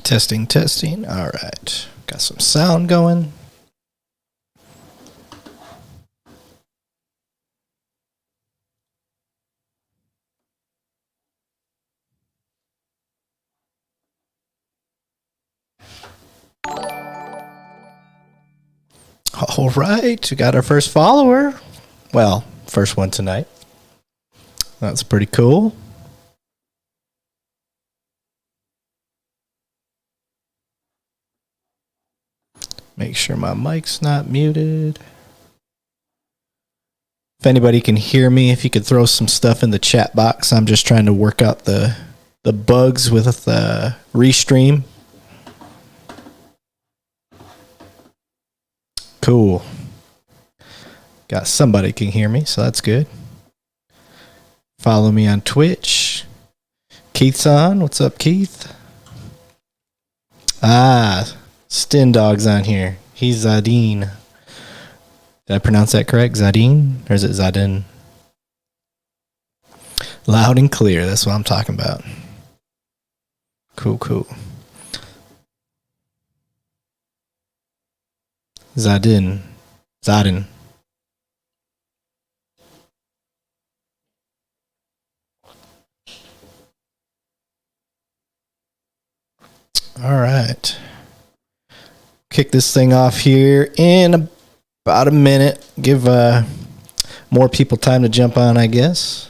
Testing, testing. All right. Got some sound going. All right. We got our first follower. Well, first one tonight. That's pretty cool. Make sure my mic's not muted. If anybody can hear me, if you could throw some stuff in the chat box. I'm just trying to work out the bugs with the restream. Cool. Got somebody can hear me, so that's good. Follow me on Twitch. Keith's on. What's up, Keith? Stin Dog's on here. He's Zadine. Did I pronounce that correct? Zadine? Or is it Zadin? Loud and clear. That's what I'm talking about. Cool, cool. Zadin. All right. Kick this thing off here in about a minute. Give more people time to jump on, I guess.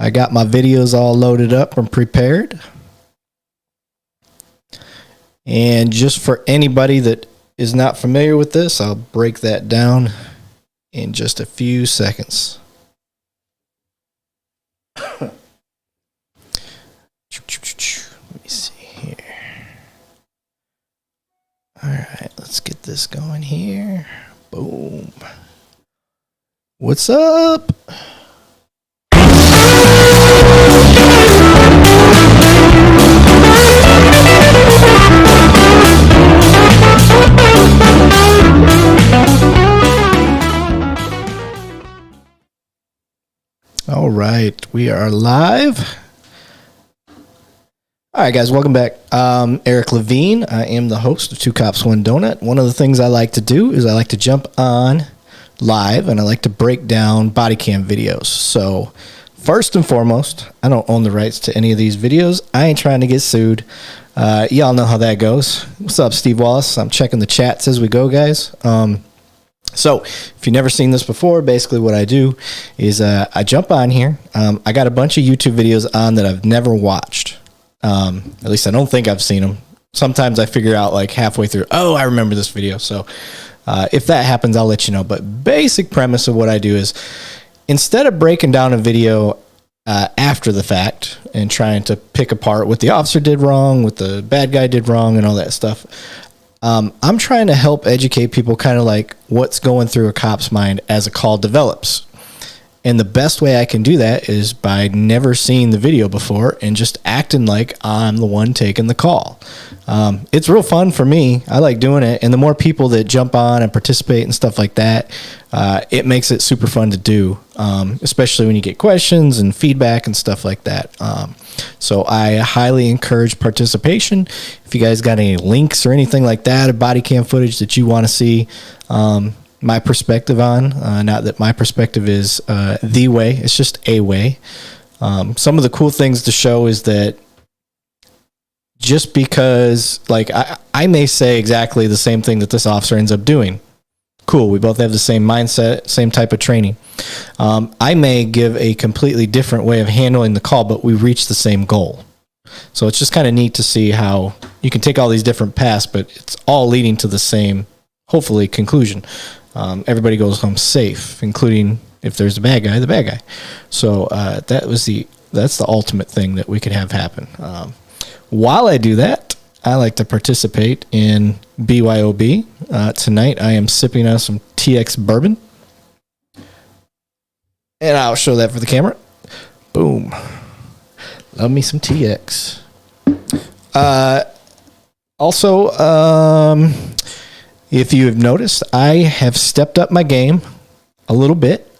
I got my videos all loaded up and prepared. And just for anybody that is not familiar with this, I'll break that down in just a few seconds. Let me see here. All right, let's get this going here. Boom. What's up? All right, we are live. All right, guys, welcome back. Eric Levine. I am the host of Two Cops, One Donut. One of the things I like to do is I like to jump on live, and I like to break down body cam videos. So first and foremost, I don't own the rights to any of these videos. I ain't trying to get sued. Y'all know how that goes. What's up, Steve Wallace? I'm checking the chats as we go, guys. So if you've never seen this before, basically what I do is I jump on here. I got a bunch of YouTube videos on that I've never watched. At least I don't think I've seen them. Sometimes I figure out like halfway through, oh, I remember this video. So if that happens, I'll let you know. But basic premise of what I do is instead of breaking down a video after the fact and trying to pick apart what the officer did wrong, what the bad guy did wrong, and all that stuff, I'm trying to help educate people kind of like what's going through a cop's mind as a call develops. And the best way I can do that is by never seeing the video before and just acting like I'm the one taking the call. It's real fun for me. I like doing it. And the more people that jump on and participate and stuff like that, it makes it super fun to do, especially when you get questions and feedback and stuff like that. So I highly encourage participation. If you guys got any links or anything like that, or body cam footage that you want to see, my perspective on, not that my perspective is the way, it's just a way. Some of the cool things to show is that just because, like, I may say exactly the same thing that this officer ends up doing. Cool, we both have the same mindset, same type of training. I may give a completely different way of handling the call, but we reach the same goal. So it's just kind of neat to see how you can take all these different paths, but it's all leading to the same, hopefully, conclusion. Everybody goes home safe, including if there's a bad guy, the bad guy. So that's the ultimate thing that we could have happen. While I do that, I like to participate in BYOB. Tonight I am sipping on some TX bourbon. And I'll show that for the camera. Boom. Love me some TX. Also, if you have noticed, I have stepped up my game a little bit.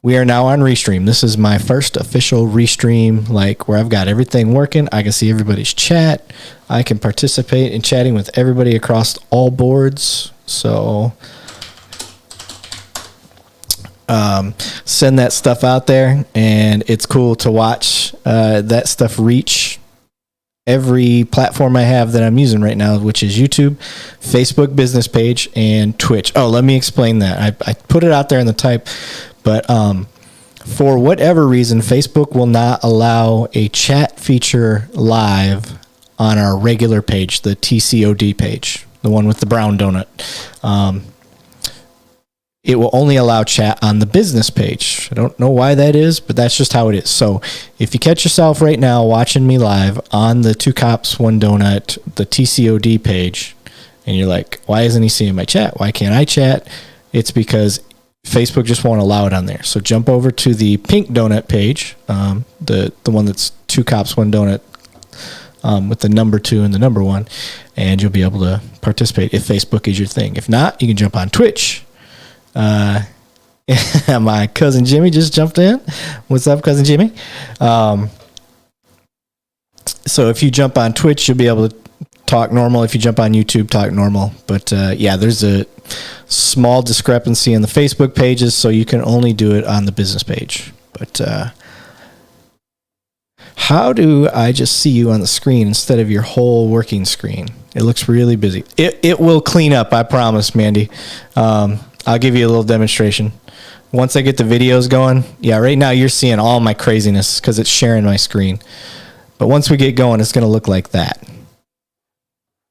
we are now on Restream. This is my first official Restream, like where I've got everything working. I can see everybody's chat. I can participate in chatting with everybody across all boards. So send that stuff out there, and it's cool to watch that stuff reach every platform I have that I'm using right now, which is YouTube, Facebook business page, and Twitch. Oh, let me explain that. I put it out there in the type, but for whatever reason, Facebook will not allow a chat feature live on our regular page, the TCOD page, the one with the brown donut. It will only allow chat on the business page. I don't know why that is, but that's just how it is. So if you catch yourself right now watching me live on the Two Cops, One Donut, the TCOD page, and you're like, why isn't he seeing my chat? Why can't I chat? It's because Facebook just won't allow it on there. So jump over to the pink donut page, the one that's Two Cops, One Donut, with the number 2 and the number 1, and you'll be able to participate if Facebook is your thing. If not, you can jump on Twitch. My cousin Jimmy just jumped in. What's up, cousin Jimmy? So if you jump on Twitch, you'll be able to talk normal. If you jump on YouTube, talk normal. But yeah, there's a small discrepancy in the Facebook pages, so you can only do it on the business page. But how do I just see you on the screen instead of your whole working screen? It looks really busy. It will clean up, I promise, Mandy. I'll give you a little demonstration. Once I get the videos going, yeah, right now you're seeing all my craziness because it's sharing my screen. But once we get going, it's going to look like that.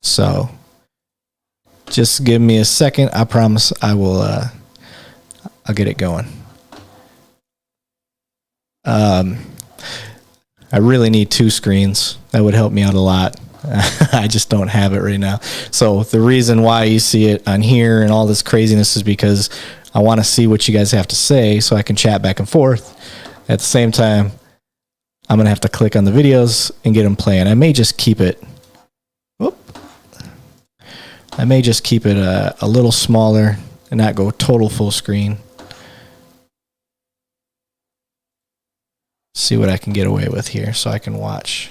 So just give me a second. I promise I will, I'll get it going. I really need 2 screens. That would help me out a lot. I just don't have it right now. So the reason why you see it on here and all this craziness is because I want to see what you guys have to say so I can chat back and forth. At the same time, I'm going to have to click on the videos and get them playing. I may just keep it. I may just keep it a little smaller and not go total full screen. See what I can get away with here so I can watch.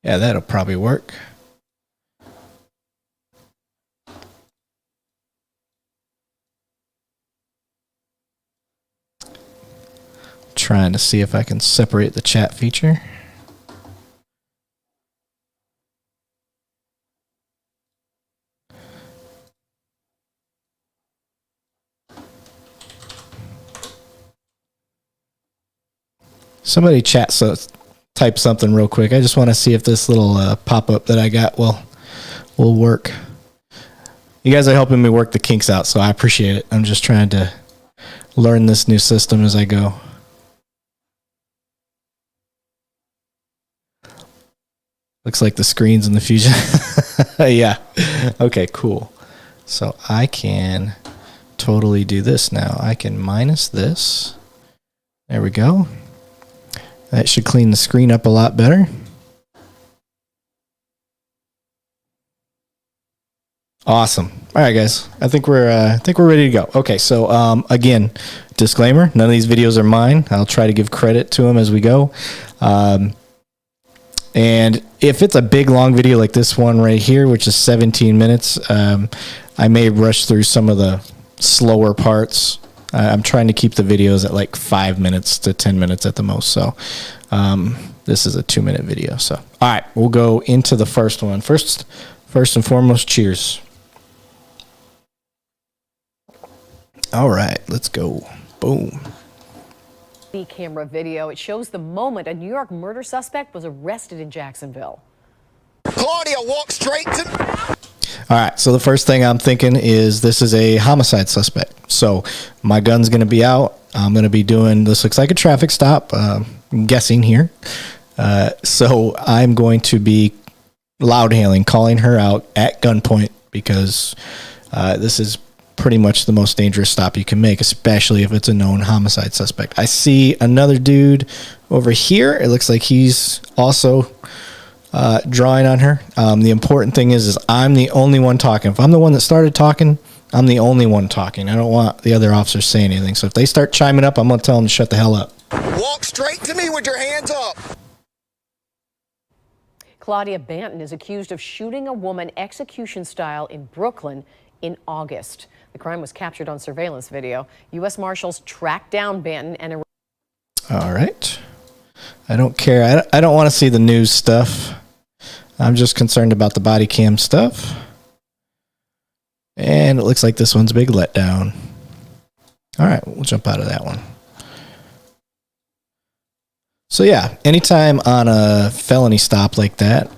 Yeah, that'll probably work. Trying to see if I can separate the chat feature. Somebody chat, so type something real quick. I just want to see if this little pop-up that I got will work. You guys are helping me work the kinks out, so I appreciate it. I'm just trying to learn this new system as I go. Looks like the screen's in the Fusion. Yeah. Okay, cool. So I can totally do this now. I can minus this. There we go. That should clean the screen up a lot better. Awesome. All right, guys. I think we're ready to go. Okay, so again, disclaimer: none of these videos are mine. I'll try to give credit to them as we go. And if it's a big long video like this one right here, which is 17 minutes, I may rush through some of the slower parts. I'm trying to keep the videos at like 5 minutes to 10 minutes at the most. So this is a 2-minute video. So, all right, we'll go into the first one. First and foremost, cheers. All right, let's go. Boom. Camera video. It shows the moment a New York murder suspect was arrested in Jacksonville. Claudia, walk straight to... All right, so the first thing I'm thinking is this is a homicide suspect. So my gun's going to be out. I'm going to be doing, this looks like a traffic stop, I'm guessing here. So I'm going to be loud hailing, calling her out at gunpoint because this is pretty much the most dangerous stop you can make, especially if it's a known homicide suspect. I see another dude over here. It looks like he's also drawing on her. The important thing is I'm the only one talking. If I'm the one that started talking, I'm the only one talking. I don't want the other officers saying anything. So if they start chiming up, I'm going to tell them to shut the hell up. Walk straight to me with your hands up. Claudia Banton is accused of shooting a woman execution style in Brooklyn in August. The crime was captured on surveillance video. U.S. Marshals tracked down Banton and All right. I don't care. I don't want to see the news stuff. I'm just concerned about the body cam stuff. And it looks like this one's a big letdown. All right, we'll jump out of that one. So yeah, anytime on a felony stop like that,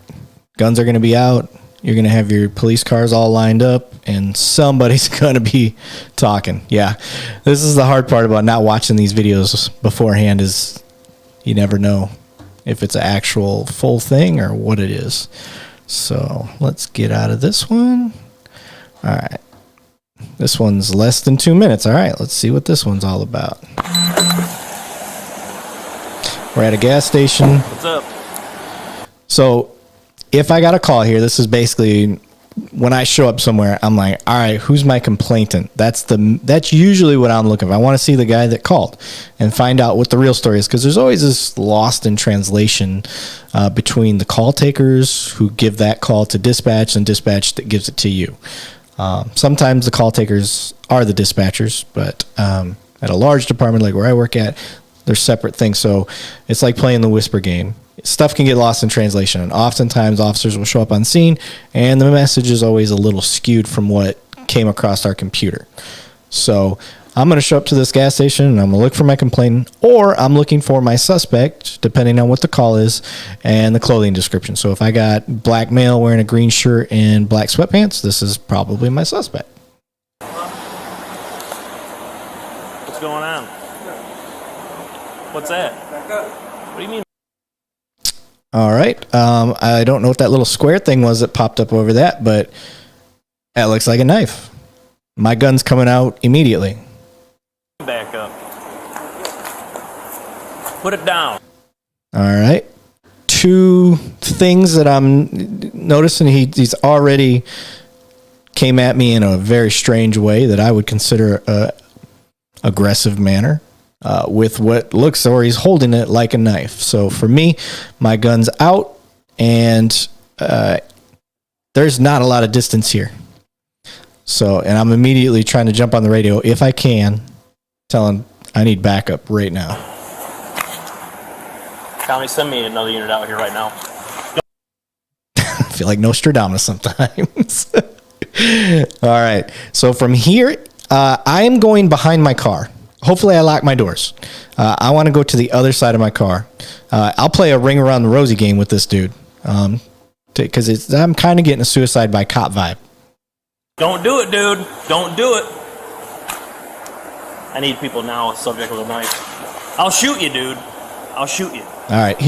guns are going to be out. You're going to have your police cars all lined up, and somebody's going to be talking. Yeah, this is the hard part about not watching these videos beforehand is you never know if it's an actual full thing or what it is. So let's get out of this one. All right. This one's less than 2 minutes. All right, let's see what this one's all about. We're at a gas station. What's up? So if I got a call here, this is basically when I show up somewhere, I'm like, all right, who's my complainant? That's usually what I'm looking for. I want to see the guy that called and find out what the real story is, because there's always this lost in translation between the call takers who give that call to dispatch and dispatch that gives it to you. Sometimes the call takers are the dispatchers, but at a large department like where I work at, they're separate things. So it's like playing the whisper game. Stuff can get lost in translation, and oftentimes officers will show up on scene and the message is always a little skewed from what came across our computer. So I'm going to show up to this gas station and I'm going to look for my complainant, or I'm looking for my suspect, depending on what the call is and the clothing description. So if I got black male wearing a green shirt and black sweatpants, this is probably my suspect. What's going on? What's that? What do you mean? All right. I don't know what that little square thing was that popped up over that, but that looks like a knife. My gun's coming out immediately. Back up. Put it down. All right. Two things that I'm noticing. He's already came at me in a very strange way that I would consider a aggressive manner. With what looks, or he's holding it like a knife. So for me, my gun's out, and there's not a lot of distance here. So, and I'm immediately trying to jump on the radio if I can, telling I need backup right now. Tommy, send me another unit out here right now. I feel like Nostradamus sometimes. All right. So from here, I am going behind my car. Hopefully I lock my doors. I want to go to the other side of my car. I'll play a ring around the rosy game with this dude. Because I'm kind of getting a suicide by cop vibe. Don't do it, dude. Don't do it. I need people now subject with a knife. I'll shoot you, dude. I'll shoot you. All right.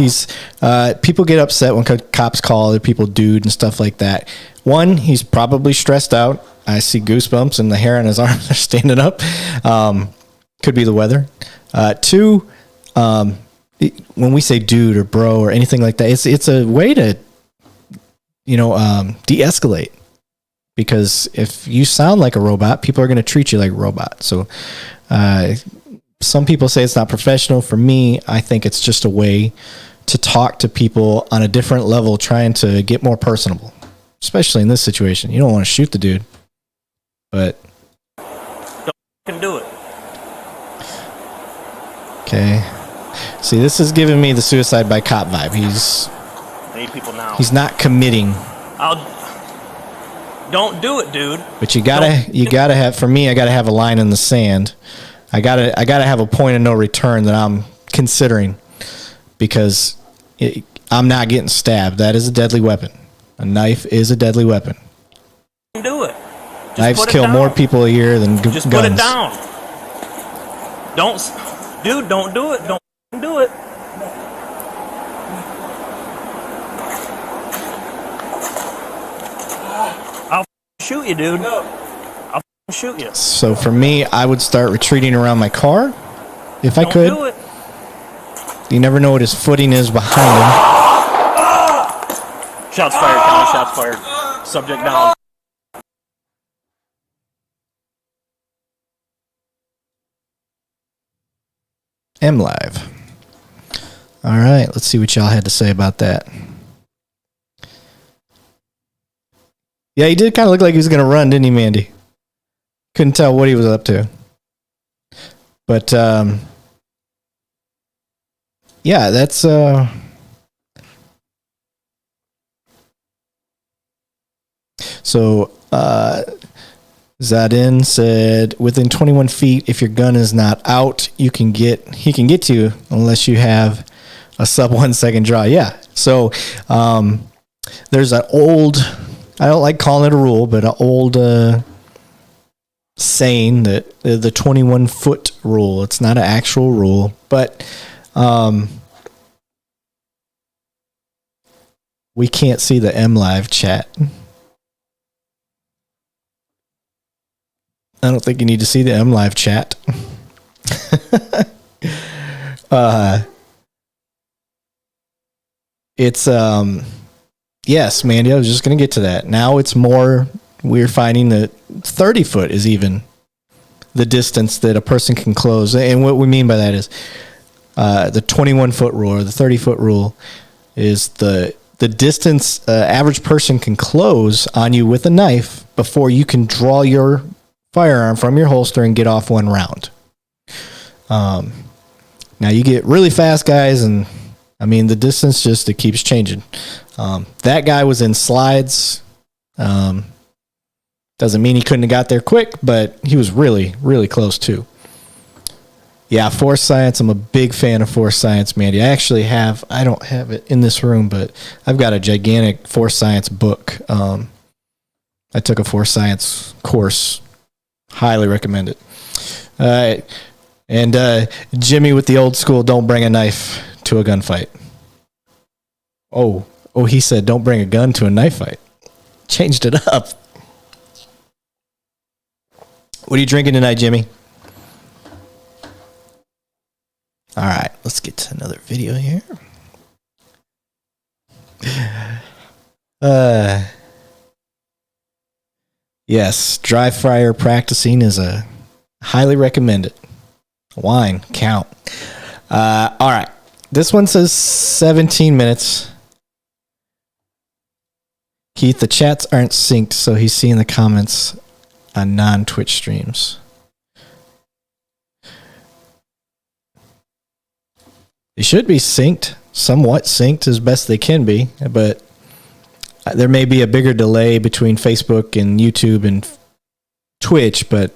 People get upset when cops call other people dude and stuff like that. One, he's probably stressed out. I see goosebumps and the hair on his arms are standing up. Could be the weather. Two, when we say dude or bro or anything like that, it's a way to, de-escalate. Because if you sound like a robot, people are going to treat you like a robot. So some people say it's not professional. For me, I think it's just a way to talk to people on a different level, trying to get more personable. Especially in this situation. You don't want to shoot the dude. But Don't do it. okay. See, this is giving me the suicide by cop vibe. I need people now. He's not committing. Don't do it, dude. But you gotta have. For me, I gotta have a line in the sand. I gotta have a point of no return that I'm considering, because I'm not getting stabbed. That is a deadly weapon. A knife is a deadly weapon. Do it. Just Knives put it kill down. more people a year than guns. Just put it down. Dude, don't do it. Don't do it. I'll shoot you, dude. I'll shoot you. So for me, I would start retreating around my car if I Don't could. do it. You never know what his footing is behind him. Shots fired, Tommy. Shots fired. Subject down. MLive. All right, let's see what y'all had to say about that. Yeah, he did kind of look like he was going to run, didn't he, Mandy? Couldn't tell what he was up to. But, yeah, that's... So, Zadin said, within 21 feet, if your gun is not out, he can get to you unless you have a sub 1 second draw. Yeah. So, there's an old, I don't like calling it a rule, but an old saying that the 21 foot rule, it's not an actual rule, but we can't see the MLive chat. I don't think you need to see the MLive chat. It's yes, Mandy, I was just going to get to that. Now it's more, we're finding that 30 foot is even the distance that a person can close. And what we mean by that is the 21 foot rule or the 30 foot rule is the distance average person can close on you with a knife before you can draw your firearm from your holster and get off one round. Now you get really fast guys, and I mean the distance just, it keeps changing. That guy was in slides. Doesn't mean he couldn't have got there quick, but he was really, really close too. Yeah, Force Science. I'm a big fan of Force Science, Mandy. I actually have, I don't have it in this room, but I've got a gigantic Force Science book. I took a Force Science course. Highly recommend it. All right. And Jimmy with the old school, don't bring a knife to a gunfight. Oh, he said don't bring a gun to a knife fight. Changed it up. What are you drinking tonight, Jimmy? All right, let's get to another video here. Yes, dry fryer practicing is a highly recommended. Wine, count. All right, this one says 17 minutes. Keith, the chats aren't synced, so he's seeing the comments on non-Twitch streams. They should be synced, somewhat synced as best they can be, but there may be a bigger delay between Facebook and YouTube and Twitch, but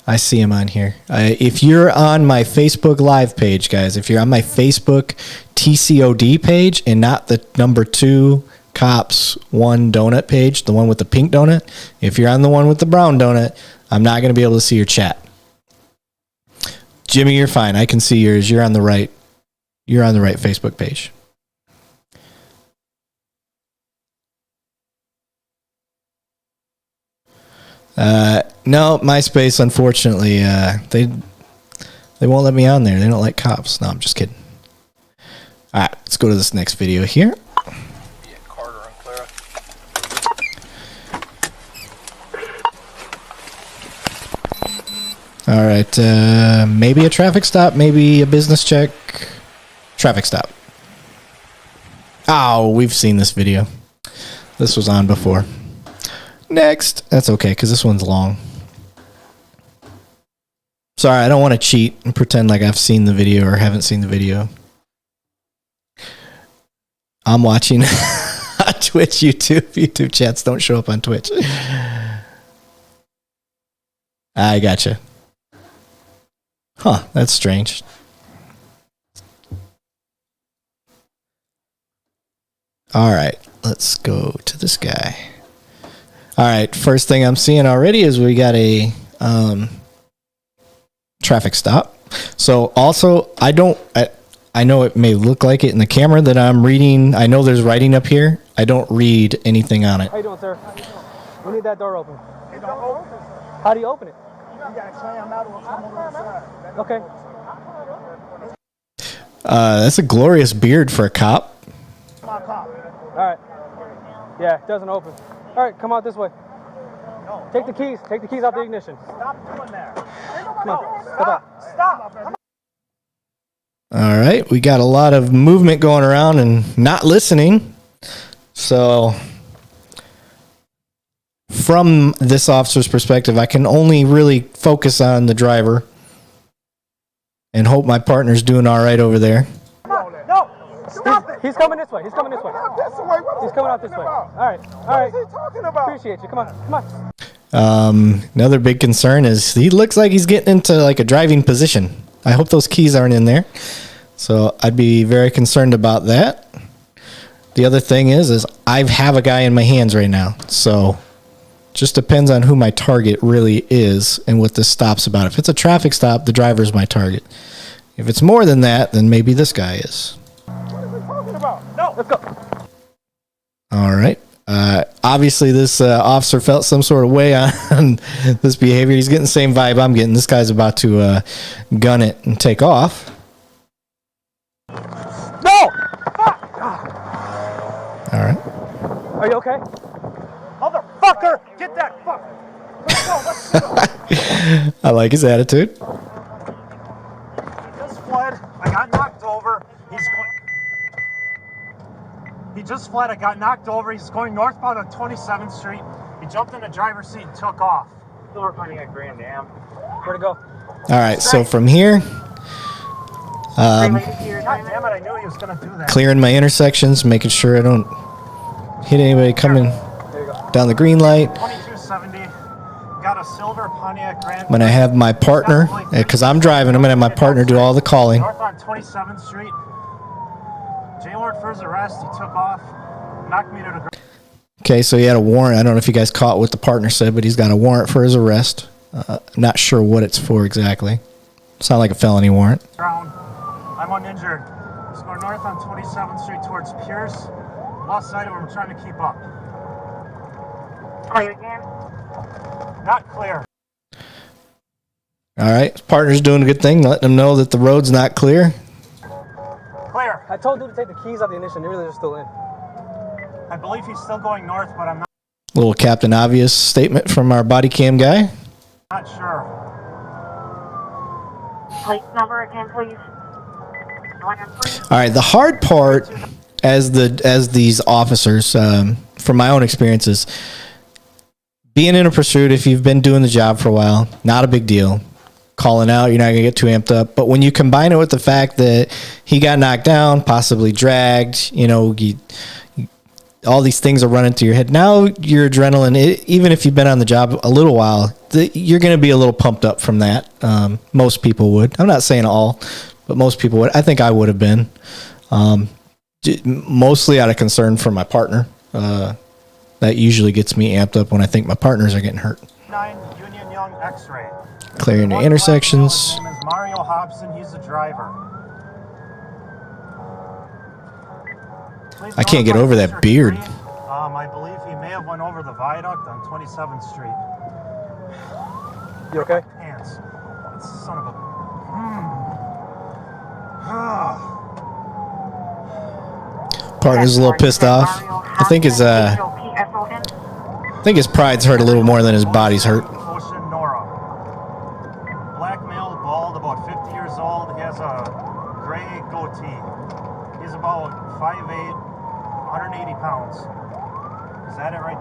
I see them on here. If you're on my Facebook Live page, guys, if you're on my Facebook TCOD page and not the number 2 Cops 1 donut page, the one with the pink donut, if you're on the one with the brown donut, I'm not going to be able to see your chat. Jimmy, you're fine. I can see yours. You're on the right Facebook page. No, MySpace, unfortunately, they won't let me on there. They don't like cops. No, I'm just kidding. All right, let's go to this next video here. Yeah, Carter and Clara. All right, maybe a traffic stop, maybe a business check. Traffic stop. Oh, we've seen this video. This was on before. Next. That's okay, because this one's long. Sorry, I don't want to cheat and pretend like I've seen the video or haven't seen the video. I'm watching Twitch, YouTube chats don't show up on Twitch. I gotcha. Huh, that's strange. All right, let's go to this guy. All right, first thing I'm seeing already is we got a traffic stop. So also, I know it may look like it in the camera that I'm reading. I know there's writing up here. I don't read anything on it. How you doing, sir? We need that door open. How do you open it? You gotta slam out or come on the side. Okay. That's a glorious beard for a cop. My cop. All right. Yeah, it doesn't open. All right, come out this way. No. Take the keys. Take the keys out the ignition. Stop doing that. Come on. Step out. Stop. All right, we got a lot of movement going around and not listening. So from this officer's perspective, I can only really focus on the driver and hope my partner's doing all right over there. No! Stop it! He's coming this way. He's coming this way. He's coming out this way. All right. All right. What is he talking about? Appreciate you. Come on. Come on. Another big concern is he looks like he's getting into like a driving position. I hope those keys aren't in there. So I'd be very concerned about that. The other thing is I have a guy in my hands right now. So just depends on who my target really is and what this stop's about. If it's a traffic stop, the driver's my target. If it's more than that, then maybe this guy is. What is he talking about? No, let's go. All right. Obviously, this officer felt some sort of way on this behavior. He's getting the same vibe I'm getting. This guy's about to gun it and take off. No! Fuck! All right. Are you okay? Motherfucker! Get that fuck! Let's go, let's go! I like his attitude. He just fled. I got knocked over. He just fled. I got knocked over. He's going northbound on 27th Street. He jumped in the driver's seat and took off. Silver Pontiac Grand Am. Where'd it go? All right. So from here, God damn it! I knew he was gonna do that. clearing my intersections, making sure I don't hit anybody coming down the green light. 2270. Got a silver Pontiac Grand. I'm gonna have my partner, because I'm driving. I'm gonna have my partner do all the calling. North on 27th Street. Jailord for his arrest. He took off. Knocked me to the ground. Okay, so he had a warrant. I don't know if you guys caught what the partner said, but he's got a warrant for his arrest. I'm not sure what it's for exactly. Sound like a felony warrant. I'm uninjured. He's going north on 27th Street towards Pierce. Lost sight of him. Trying to keep up. Clear again? Not clear. All right, his partner's doing a good thing, letting him know that the road's not clear. Clear. I told you to take the keys out the ignition. They really are still in. I believe he's still going north, but I'm Little Captain Obvious statement from our body cam guy. not sure. Plate number again, please. Please. All right, the hard part as these officers, from my own experiences, being in a pursuit, if you've been doing the job for a while, not a big deal. Calling out, you're not going to get too amped up. But when you combine it with the fact that he got knocked down, possibly dragged, all these things are running through your head. Now your adrenaline, even if you've been on the job a little while, you're going to be a little pumped up from that. Most people would. I'm not saying all, but most people would. I think I would have been. Mostly out of concern for my partner. That usually gets me amped up when I think my partners are getting hurt. 9 Union Young X-ray. Clearing the intersections. His name is Mario Hobson. He's the driver. Please I can't get over that District beard. 3. I believe he may have went over the viaduct on 27th Street. You okay? Pants. That son of a... Partner's a little pissed off. I think his pride's hurt a little more than his body's hurt. Ocean Nora. Black male, bald, about 50 years old. He has a gray goatee. He's about 5'8", 180 pounds. Is that it right?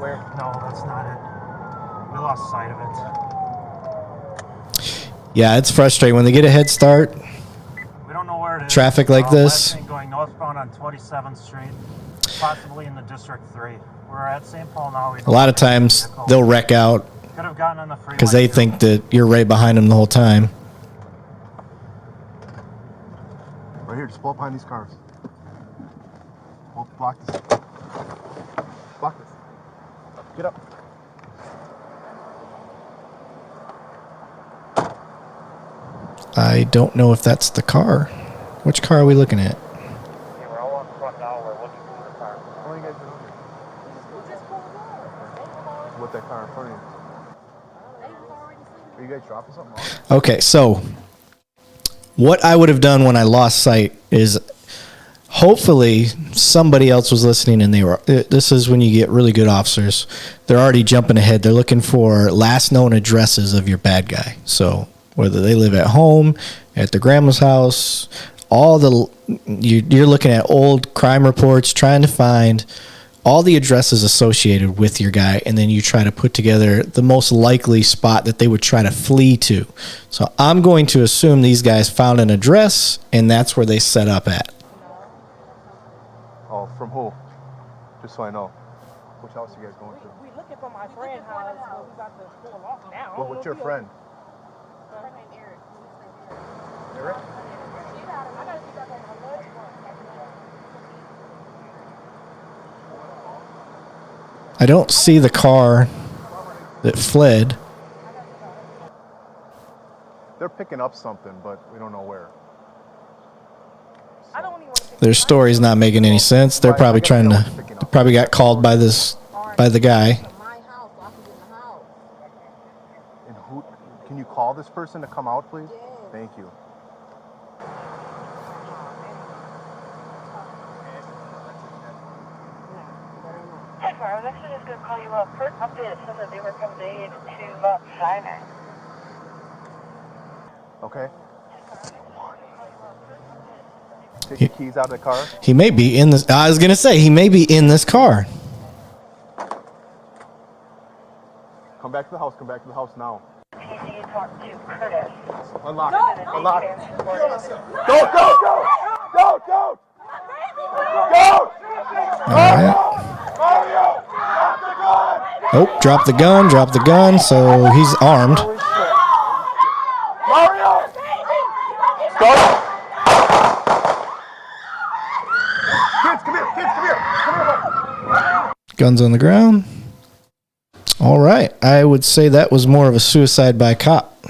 Where? No, that's not it. We lost sight of it. Yeah, it's frustrating when they get a head start. We don't know where it is. Traffic like this. Last thing going northbound on 27th Street, possibly in the District 3. We're at St. Paul now. A lot of times they'll wreck out Could have gotten on the freeway. because they think that you're right behind them the whole time. Right here, just pull up behind these cars. Block this. Block this. Get up. I don't know if that's the car. Which car are we looking at? Yeah, we're all on the front now. We're looking for the car. What are you guys doing here? With that car in front of you. Are you guys dropping something off? Okay, so what I would have done when I lost sight is hopefully somebody else was listening and they were, this is when you get really good officers. They're already jumping ahead. They're looking for last known addresses of your bad guy. So whether they live at home, at the grandma's house. You're looking at old crime reports, trying to find all the addresses associated with your guy, and then you try to put together the most likely spot that they would try to flee to. So I'm going to assume these guys found an address, and that's where they set up at. Oh, from who? Just so I know. Which house you guys going to? We looking for my friend's house, but we about to pull off now. Well, what's your friend? Her name Eric. Eric? I gotta see that on my lunch break. I don't see the car that fled. They're picking up something, but we don't know where. I don't even want to Their story's not making any sense. They're probably trying to. They probably got called by the guy. My house, I can get in the house. And who? Can you call this person to come out, please? Yes. Thank you. Hey, I was actually just going to call you up. First update, it says that they were conveyed to China. Okay. Take the keys out of the car. He may be in this. I was gonna say he may be in this car. Come back to the house. Come back to the house now. TC talked to Curtis. Unlock. Unlock. Don't. Don't. Don't. Don't. All right. Mario, drop the gun. Oh, drop the gun. So he's armed. Mario. Go. Kids, come here. Come here. Guns on the ground. All right. I would say that was more of a suicide by cop.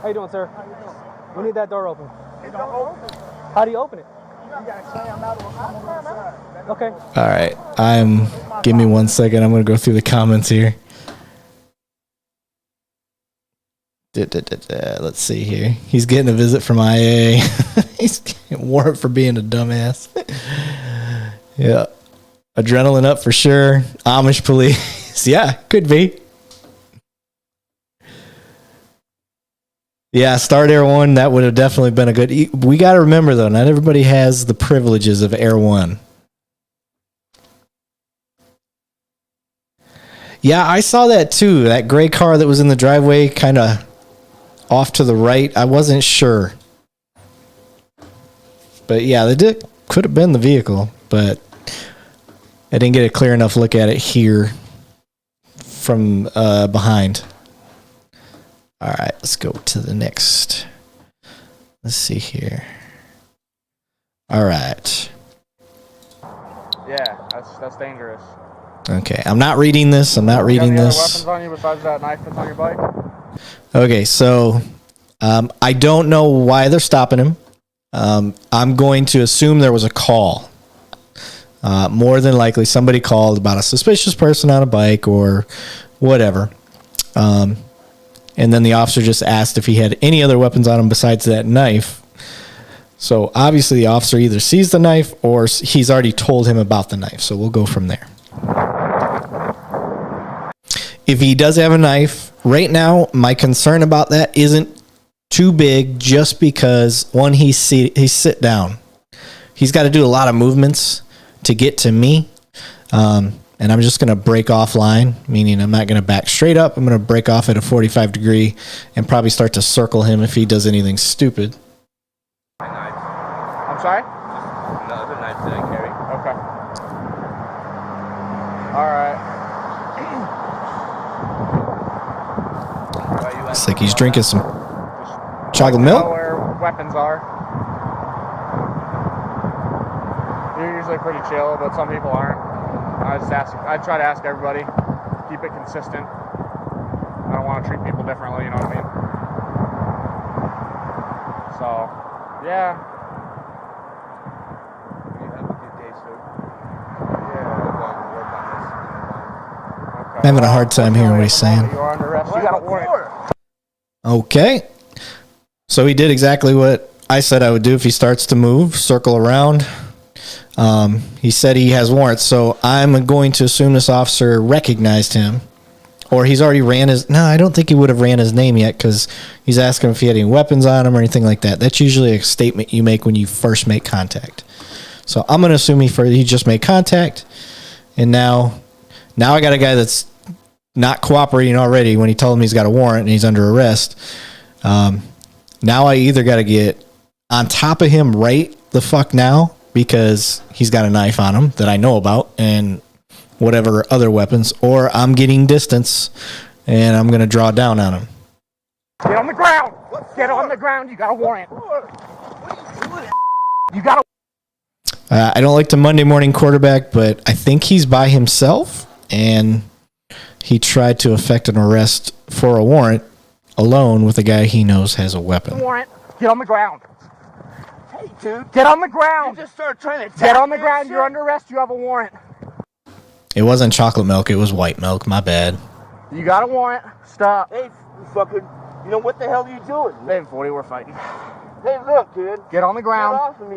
How you doing, sir? We need that door open. How do you open it? Okay. All right. Give me 1 second. I'm going to go through the comments here. Let's see here. He's getting a visit from IA. He's getting warrant for being a dumbass. Yeah. Adrenaline up for sure. Amish police. Yeah, could be. Yeah, Start Air One, that would have definitely been a good. We got to remember, though, not everybody has the privileges of Air One. Yeah, I saw that too. That gray car that was in the driveway, kind of off to the right. I wasn't sure. But yeah, could have been the vehicle, but I didn't get a clear enough look at it here from behind. All right, let's go to the next. Let's see here. All right. Yeah, that's dangerous. Okay, I'm not reading this. You got any other weapons on you besides that knife that's on your bike? Okay, so I don't know why they're stopping him. I'm going to assume there was a call. More than likely, somebody called about a suspicious person on a bike or whatever. And then the officer just asked if he had any other weapons on him besides that knife. So obviously the officer either sees the knife or he's already told him about the knife. So we'll go from there. If he does have a knife, right now, my concern about that isn't too big just because, one, he's sit down. He's got to do a lot of movements to get to me. And I'm just going to break off line, meaning I'm not going to back straight up. I'm going to break off at a 45 degree and probably start to circle him if he does anything stupid. I'm sorry? Another knife that I carry. Okay. All right. It's like he's drinking some chocolate milk. Know where weapons are. You're usually pretty chill, but some people aren't. I try to ask everybody, keep it consistent. I don't want to treat people differently, you know what I mean? So, yeah. You have a good day, sir. Yeah. Work on this. Okay. I'm having a hard time hearing what he's saying. You are under arrest. You got a warrant. Okay. So he did exactly what I said I would do if he starts to move, circle around. He said he has warrants, so I'm going to assume this officer recognized him or he's already ran his. No, I don't think he would have ran his name yet because he's asking if he had any weapons on him or anything like that. That's usually a statement you make when you first make contact. So I'm going to assume he just made contact, and now I got a guy that's not cooperating already when he told him he's got a warrant and he's under arrest. Now I either got to get on top of him right the fuck now because he's got a knife on him that I know about and whatever other weapons, or I'm getting distance and I'm going to draw down on him. Get on the ground. Get on the ground. You got a warrant. You got a. I don't like to Monday morning quarterback, but I think he's by himself and he tried to effect an arrest for a warrant alone with a guy he knows has a weapon. Warrant. Get on the ground. Hey, dude. Get on the ground. You just started trying to attack Get on the me ground. and You're shit. under arrest. You have a warrant. It wasn't chocolate milk, it was white milk. My bad. You got a warrant. Stop. Hey, fucking, you know what the hell are you doing? Hey, 40, we're fighting. Hey, look, dude. Get on the Get ground. off of me.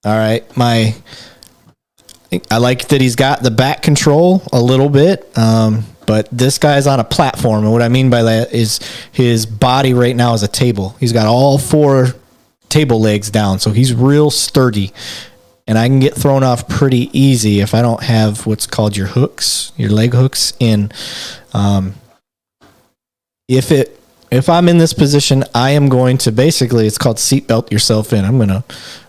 All right, I like that he's got the back control a little bit, but this guy's on a platform, and what I mean by that is his body right now is a table. He's got all 4 table legs down, so he's real sturdy, and I can get thrown off pretty easy if I don't have what's called your hooks, your leg hooks in. If I'm in this position, I am going to basically, it's called seatbelt yourself in. I'm going to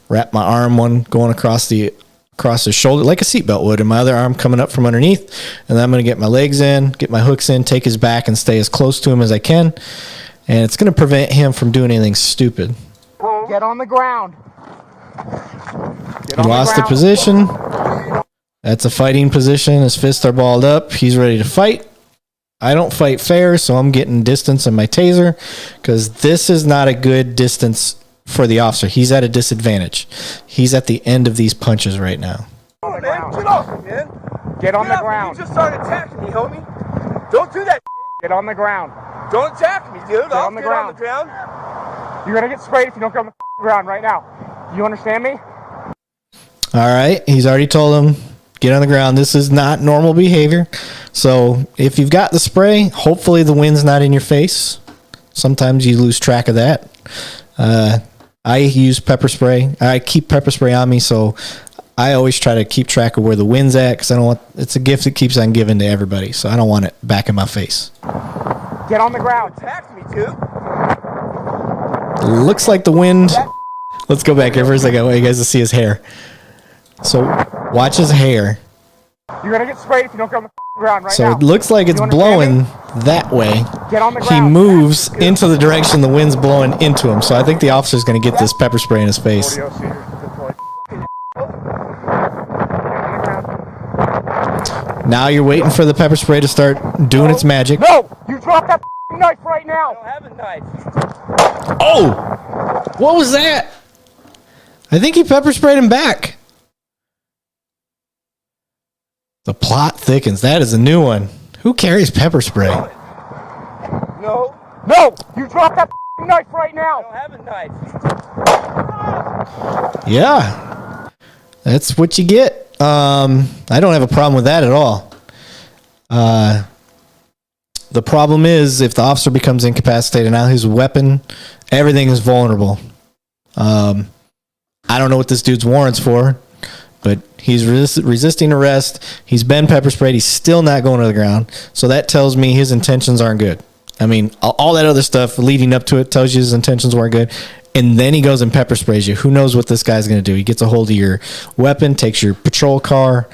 wrap my arm one going across his shoulder like a seatbelt would, and my other arm coming up from underneath, and then I'm going to get my legs in, get my hooks in, take his back, and stay as close to him as I can, and it's going to prevent him from doing anything stupid. Get on the ground. He lost the position. That's a fighting position. His fists are balled up. He's ready to fight. I don't fight fair, so I'm getting distance in my taser because this is not a good distance for the officer. He's at a disadvantage. He's at the end of these punches right now. Oh, man, get off me, man. Get on the ground. You just started attacking me, homie. Don't do that. Get on the ground. Don't attack me, dude. I'll on the get on the ground. You're going to get sprayed if you don't get on the ground right now. You understand me? All right. He's already told him, get on the ground. This is not normal behavior. So if you've got the spray, hopefully the wind's not in your face. Sometimes you lose track of that. I use pepper spray. I keep pepper spray on me, so I always try to keep track of where the wind's at because I don't want. It's a gift that keeps on giving to everybody, so I don't want it back in my face. Get on the ground. Attack me, dude. Looks like the wind. Let's go back here for a second. I want you guys to see his hair. So watch his hair. You're going to get sprayed if you don't get on the ground right So now. it looks like it's blowing that way. Get on the He ground. moves into the direction the wind's blowing into him. So I think the officer's going to get this pepper spray in his face. Now you're waiting for the pepper spray to start doing its magic. No! You drop that knife right now! I don't have a knife. Oh! What was that? I think he pepper sprayed him back. The plot thickens. That is a new one. Who carries pepper spray? No. No! You drop that knife right now! I don't have a knife. Yeah. That's what you get. I don't have a problem with that at all. The problem is if the officer becomes incapacitated, now his weapon, everything is vulnerable. I don't know what this dude's warrant's for, but he's resisting arrest. He's been pepper sprayed. He's still not going to the ground. So that tells me his intentions aren't good. I mean, all that other stuff leading up to it tells you his intentions weren't good. And then he goes and pepper sprays you. Who knows what this guy's going to do? He gets a hold of your weapon, takes your patrol car.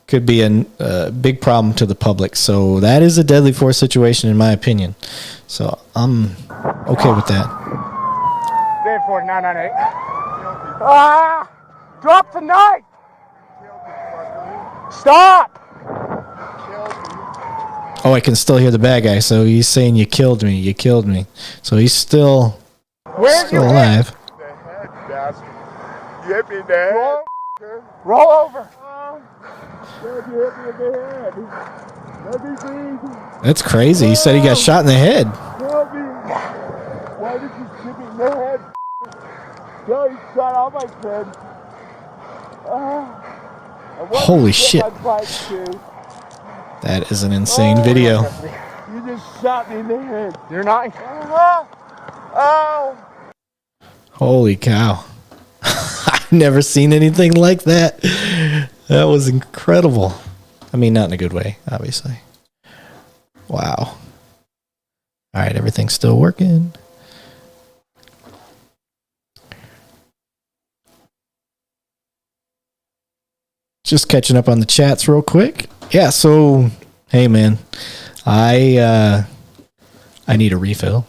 Could be a big problem to the public. So that is a deadly force situation, in my opinion. So I'm okay with that. Dave 4998. Ah! Drop the knife! Stop! Oh, I can still hear the bad guy. So he's saying, "You killed me. You killed me." So he's still alive. The head, bastard. You hit me in the head. Roll over. You hit me in the head. Let me breathe. That's crazy. He said he got shot in the head. Help me. Why did you shoot me in the head? No, you shot all my friends. Holy shit. My bike, too. That is an insane video. You just shot me in the head. You're not in Oh! Holy cow. I've never seen anything like that. That was incredible. I mean, not in a good way, obviously. Wow. All right, everything's still working. Just catching up on the chats real quick. Yeah, so hey man, I need a refill.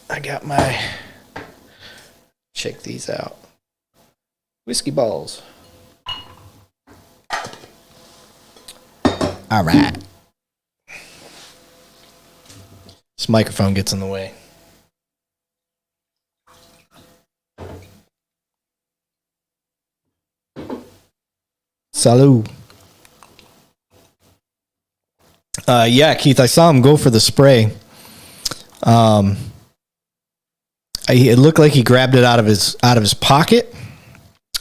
I got my, check these out. Whiskey balls. All right. This microphone gets in the way. Salud. Yeah, Keith, I saw him go for the spray. It looked like he grabbed it out of his pocket,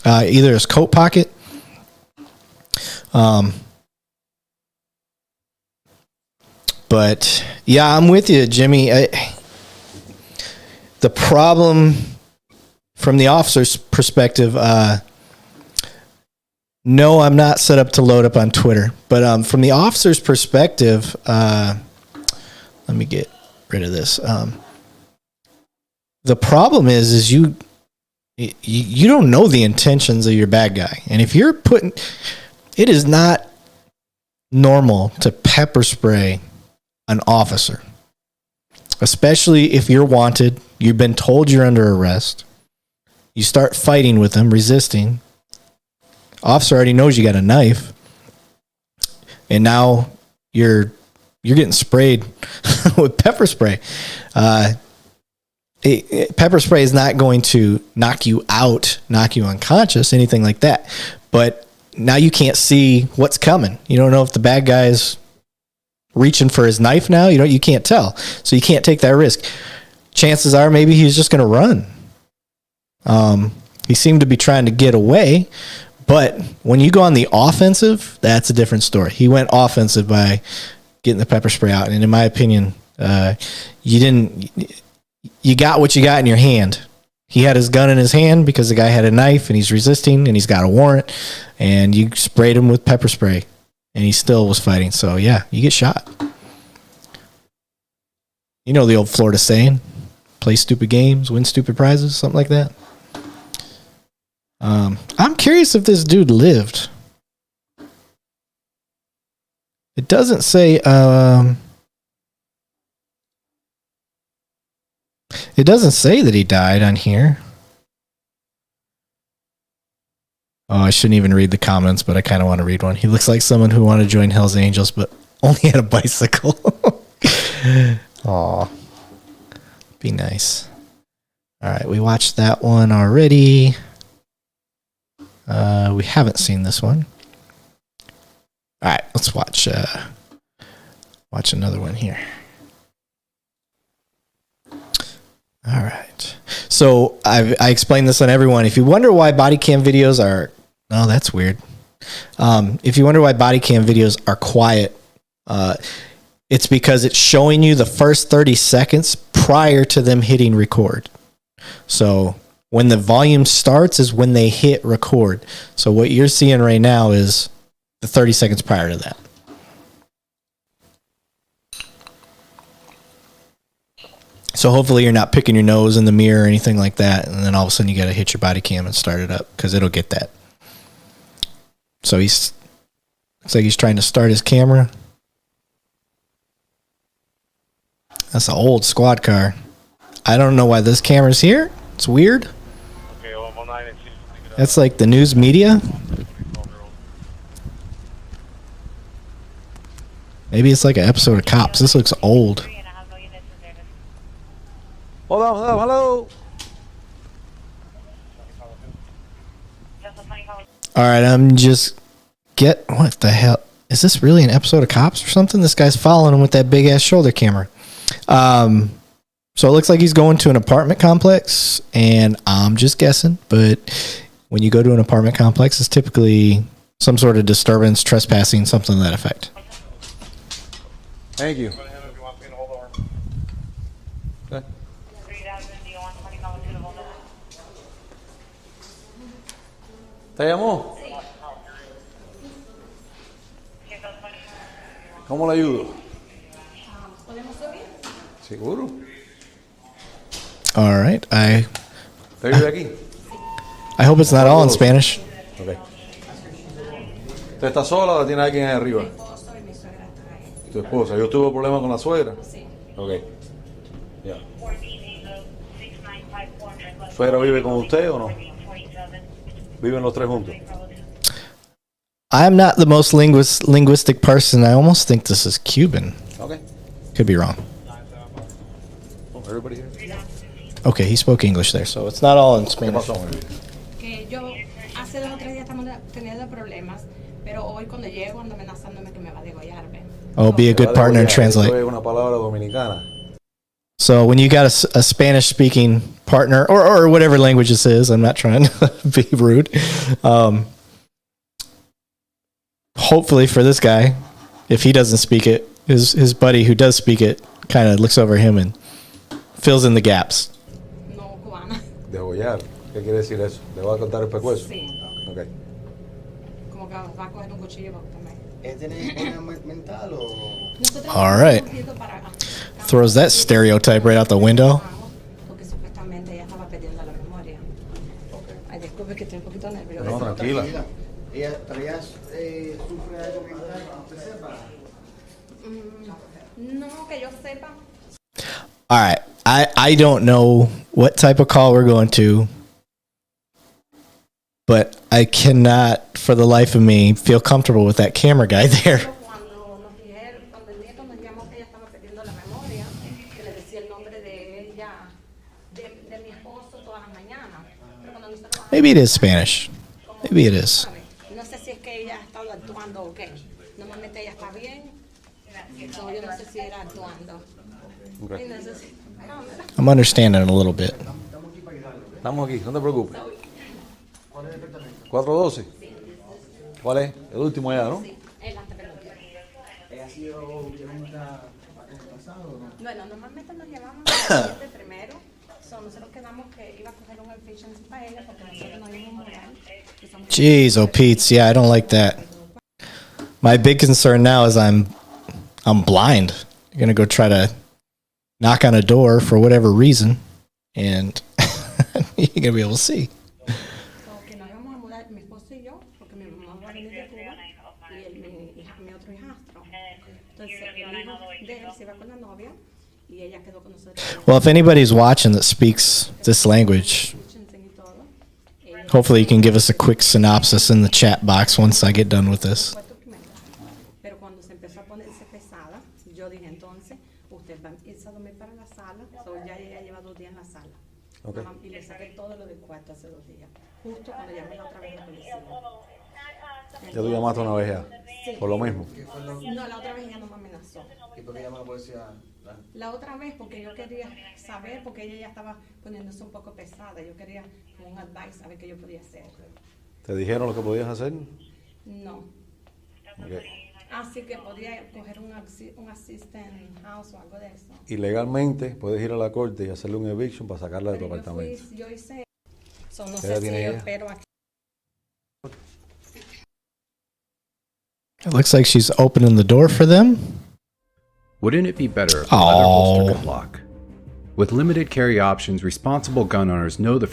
either his coat pocket. But yeah, I'm with you, Jimmy. The problem from the officer's perspective, no, I'm not set up to load up on Twitter. But from the officer's perspective, let me get rid of this. The problem is you don't know the intentions of your bad guy. And if you're it is not normal to pepper spray an officer, especially if you're wanted, you've been told you're under arrest, you start fighting with them, resisting. Officer already knows you got a knife, and now you're getting sprayed with pepper spray. Pepper spray is not going to knock you out, knock you unconscious, anything like that. But now you can't see what's coming. You don't know if the bad guy's reaching for his knife now. You can't tell. So you can't take that risk. Chances are maybe he's just going to run. He seemed to be trying to get away. But when you go on the offensive, that's a different story. He went offensive by getting the pepper spray out. And in my opinion, you got what you got in your hand. He had his gun in his hand because the guy had a knife and he's resisting and he's got a warrant, and you sprayed him with pepper spray and he still was fighting. So yeah, you get shot. You know the old Florida saying, play stupid games, win stupid prizes, something like that. I'm curious if this dude lived. It doesn't say, it doesn't say that he died on here. Oh, I shouldn't even read the comments, but I kind of want to read one. He looks like someone who wanted to join Hell's Angels, but only had a bicycle. Aw. Be nice. All right, we watched that one already. We haven't seen this one. All right, let's watch another one here. All right. So I explained this on everyone. If you wonder why body cam videos are, oh, that's weird. If you wonder why body cam videos are quiet, it's because it's showing you the first 30 seconds prior to them hitting record. So when the volume starts is when they hit record. So what you're seeing right now is the 30 seconds prior to that. So hopefully you're not picking your nose in the mirror or anything like that, and then all of a sudden you got to hit your body cam and start it up because it'll get that. So looks like he's trying to start his camera. That's an old squad car. I don't know why this camera's here. It's weird. That's like the news media. Maybe it's like an episode of Cops. This looks old. Hold on, hello. All right, what the hell? Is this really an episode of Cops or something? This guy's following him with that big ass shoulder camera. So it looks like he's going to an apartment complex, and I'm just guessing, but when you go to an apartment complex, it's typically some sort of disturbance, trespassing, something to that effect. Thank you. Okay. ¿Te llamó? ¿Cómo le ayudo? ¿Podemos subir? ¿Seguro? All right. ¿Te vive aquí? I hope it's not all in Spanish. Okay. ¿Usted está sola o tiene alguien ahí arriba? Tu esposa. ¿Yo tuve problemas con la suegra? Sí. Ok. Ya. ¿Suegra vive con usted o no? ¿Viven los tres juntos? I'm not the most linguistic person. I almost think this is Cuban. Okay. Could be wrong. Oh, everybody here? Okay, he spoke English there, so it's not all in ¿Qué Spanish. pasó, María? Que yo hace 2 o 3 días estamos teniendo problemas, pero hoy cuando llego ando amenazándome que me va a degollarme. Oh, be a good partner and translate. Eso es una palabra dominicana. So when you got a Spanish-speaking partner, or whatever language this is, I'm not trying to be rude. Hopefully for this guy, if he doesn't speak it, his buddy who does speak it kind of looks over him and fills in the gaps. No, cubana. Degollar. ¿Qué quiere decir eso? ¿Le va a cortar el pescuezo? Sí. Ok. Como que va a coger un cuchillo para comer. ¿Tiene problema mental o...? Nosotros All right. Throws that stereotype right out the window. Porque supuestamente ella estaba perdiendo la memoria. Ay, disculpe que estoy un poquito nerviosa. No, tranquila. ¿Pero ella sufre algo mental que usted sepa? No, que yo sepa. All right. I don't know what type of call we're going to, but I cannot, for the life of me, feel comfortable with that camera guy there. Cuando el nieto nos llamó que ella estaba perdiendo la memoria, que le decía el nombre de ella, de mi esposo todas las mañanas. Pero cuando nosotros Maybe it is Spanish. Maybe it is. no sé si es que ella ha estado actuando o qué. Normalmente ella está bien. So, yo no sé si era actuando. Okay. Y necesito cámara. I'm understanding a little bit. Estamos aquí, no te preocupes. 412. ¿Cuál es? El último ya, ¿no? El antepenúltimo. ¿Ella ha sido violenta en el pasado o no? Bueno, normalmente nos llevamos al cliente primero. So, nosotros quedamos que iba a coger un efficiency para ella porque nosotros no íbamos a morar. Jeez, oh Pete's, yeah, I don't like that. My big concern now is I'm blind. I'm gonna go try to knock on a door for whatever reason, and you're gonna be able to see. So, que nos íbamos a mudar mi esposo y yo, porque mi mamá va a venir de Cuba y mi otro hijastro. Entonces, el hijo de él se iba con la novia y ella quedó con nosotros. Well, if anybody's watching that speaks this language, hopefully you can give us a quick synopsis in the chat box once I get done with this. Pero cuando se empezó a ponerse pesada, yo dije entonces, usted va a irse a dormir para la sala. So, ya ella lleva 2 días en la sala. Okay. Y le saqué todo lo del cuarto hace 2 días. Justo cuando llamé la otra vez a la policía. Ya tú llamaste una vez ya. Sí. Por lo mismo. No, la otra vez ella no me amenazó. ¿Y por qué llamó a la policía? La otra vez porque yo quería saber, porque ella ya estaba poniéndose un poco pesada. Yo quería un advice, a ver qué yo podía hacer. ¿Te dijeron lo que podías hacer? No. Okay. Así que podía coger un assistant house o algo de eso. Y legalmente puedes ir a la corte y hacerle un eviction para sacarla de tu apartamento. Yo hice. So, no ¿Qué sé edad si tiene yo ella? espero aquí. It looks like she's opening the door for them. Wouldn't it be better if the leather holster could lock? With limited carry options, responsible gun owners know the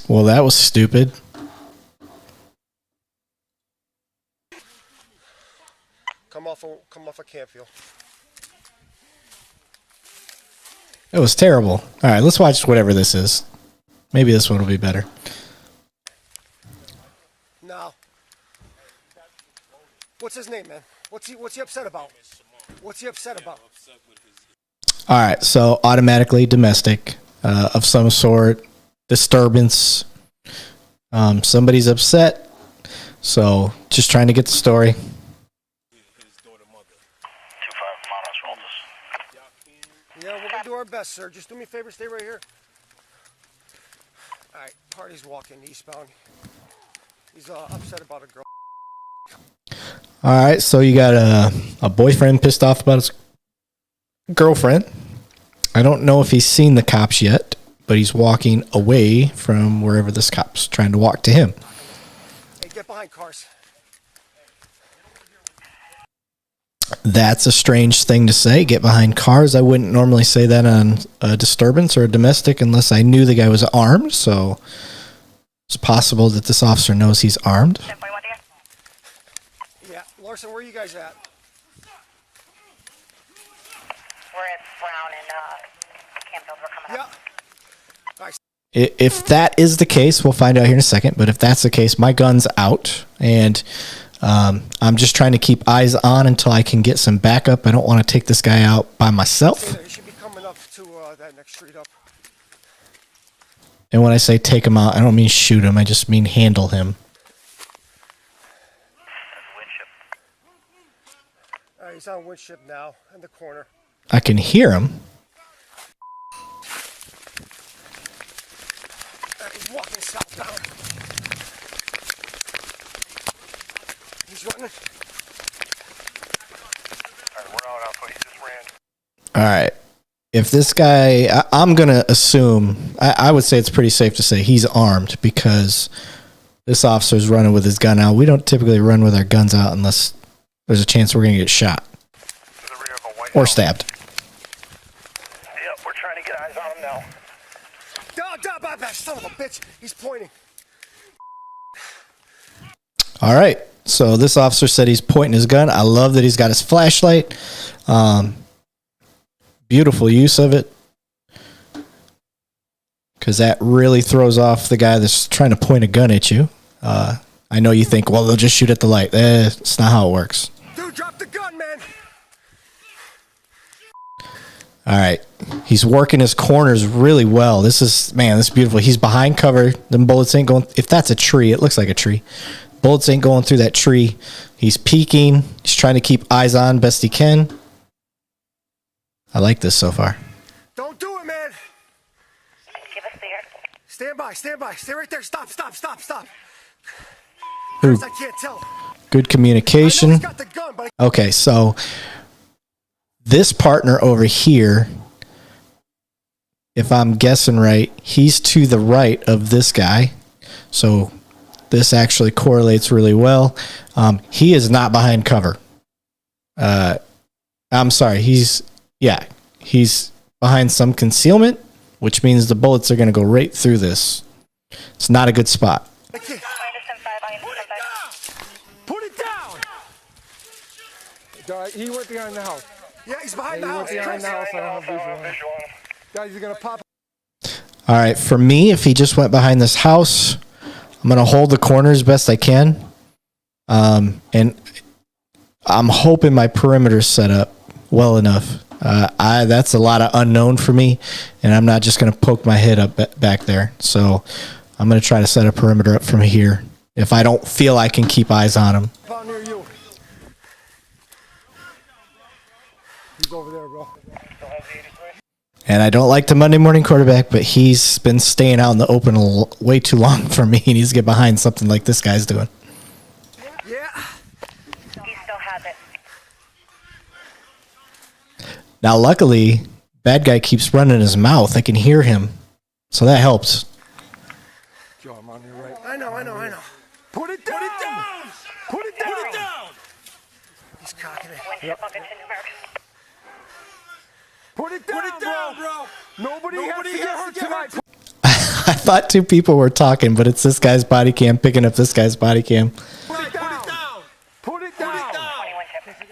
Well, that was stupid. Come off of Campfield. It was terrible. All right, let's watch whatever this is. Maybe this one will be better. No. What's his name, man? What's he upset about? What's he upset about? All right, so automatically domestic of some sort, disturbance. Somebody's upset, so just trying to get the story. Yeah, we're gonna do our best, sir. Just do me a favor, stay right here. All right, party's walking eastbound. He's upset about a girl. All right, so you got a boyfriend pissed off about his girlfriend. I don't know if he's seen the cops yet, but he's walking away from wherever this cop's trying to walk to him. Hey, get behind cars. That's a strange thing to say, get behind cars. I wouldn't normally say that on a disturbance or a domestic unless I knew the guy was armed, so it's possible that this officer knows he's armed. Yeah, Larson, where are you guys at? We're at Brown and Campfield. We're coming up. If that is the case, we'll find out here in a second, but if that's the case, my gun's out, and I'm just trying to keep eyes on until I can get some backup. I don't want to take this guy out by myself. He should be coming up to that next street up. And when I say take him out, I don't mean shoot him. I just mean handle him. He's on Winship now, in the corner. I can hear him. He's walking southbound. He's running. Alright, we're out. He just ran. All right. If this guy, I'm going to assume, I would say it's pretty safe to say he's armed because this officer's running with his gun out. We don't typically run with our guns out unless there's a chance we're going to get shot or stabbed. Yep, we're trying to get eyes on him now. Son of a bitch, he's pointing. All right. So this officer said he's pointing his gun. I love that he's got his flashlight. Beautiful use of it. Because that really throws off the guy that's trying to point a gun at you. I know you think, well, they'll just shoot at the light. That's not how it works. Dude, drop the gun, man. All right. He's working his corners really well. This is beautiful. He's behind cover. Them bullets ain't going. If that's a tree, it looks like a tree. Bullets ain't going through that tree. He's peeking. He's trying to keep eyes on best he can. I like this so far. Don't do it, man. Give us the air. Stand by. Stay right there. Stop. Ooh. I can't tell. Good communication. He's got the gun, but Okay, so this partner over here, if I'm guessing right, he's to the right of this guy. So this actually correlates really well. He is not behind cover. I'm sorry. He's behind some concealment, which means the bullets are going to go right through this. It's not a good spot. put it down. He went behind the house. Yeah, he's behind the house. He went behind the house. I don't have visual. Guys, he's going to pop. All right, for me, if he just went behind this house, I'm going to hold the corners best I can. And I'm hoping my perimeter's set up well enough. That's a lot of unknown for me, and I'm not just going to poke my head up back there. So I'm going to try to set a perimeter up from here if I don't feel I can keep eyes on him. Near you. He's over there, bro. And I don't like the Monday morning quarterback, but he's been staying out in the open way too long for me. He needs to get behind something like this guy's doing. Yeah. He still has it. Now, luckily, bad guy keeps running his mouth. I can hear him. So that helps. Joe, I'm on your right. I know. Put it down. Put it down. He's cocking it. Yep. Put it down, bro. Nobody has to get hurt tonight. I thought two people were talking, but it's this guy's body cam picking up this guy's body cam. Put it down.